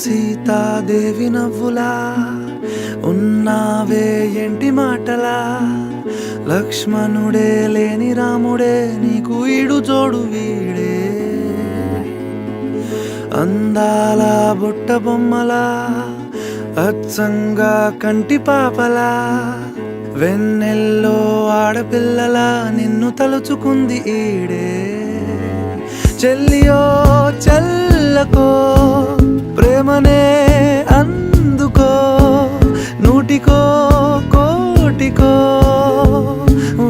సీతాదేవి నవ్వులా ఉన్నావే ఎంటి మాటలా, లక్ష్మణుడే లేని రాముడే నీకు ఈడు జోడు వీడే. అందాల బుట్ట బొమ్మలా అచ్చంగా కంటి పాపలా, వెన్నెల్లో ఆడపిల్లలా నిన్ను తలుచుకుంది ఈడే. చెల్లియో చెల్లకో ప్రేమనే అందుకో, నూటికో కోటికో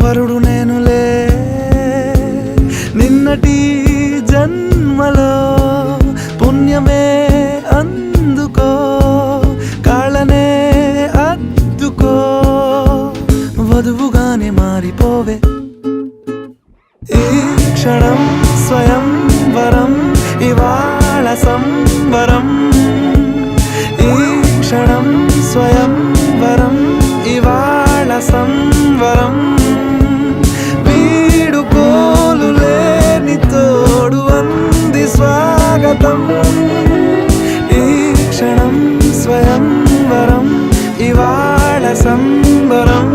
వరుడు నేనులే. నిన్నటి జన్మలో పుణ్యమే అందుకో, కాళ్ళనే అద్దుకో, వధువుగానే మారిపోవే. ఈ క్షణం స్వయం వరం, ఇవాళ సంబరం. ఈ క్షణం స్వయం వరం, ఇవాళ సంవరం. వీడుకోలు లేని తోడు అంది స్వాగతం. ఈ క్షణం స్వయం వరం, ఇవాళ సంబరం.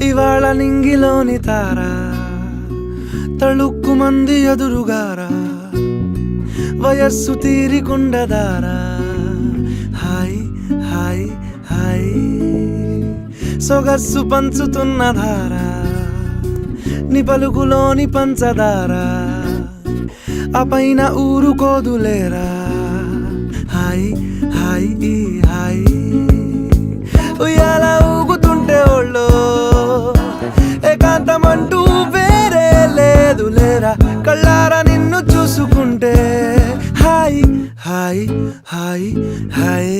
ఇవాళ నింగిలోని తారా తళుక్కు మంది ఎదురుగారా, వయస్సు తీరికుండదారా. హాయ్ హాయ్ హాయ్ సొగస్సు పంచుతున్న ధారా, నీ పలుకులోని పంచదారా, ఆ పైన ఊరుకోదులేరా. హాయ్ హాయ్ ఈ హాయ్ ఉయ్యాల ఊగుతుంటే ఒళ్ళో ఏకాంతమంటూ వేరే లేదు లేరా. కళ్ళారా నిన్ను చూసుకుంటే హాయ్ హాయ్ హాయ్ హాయ్.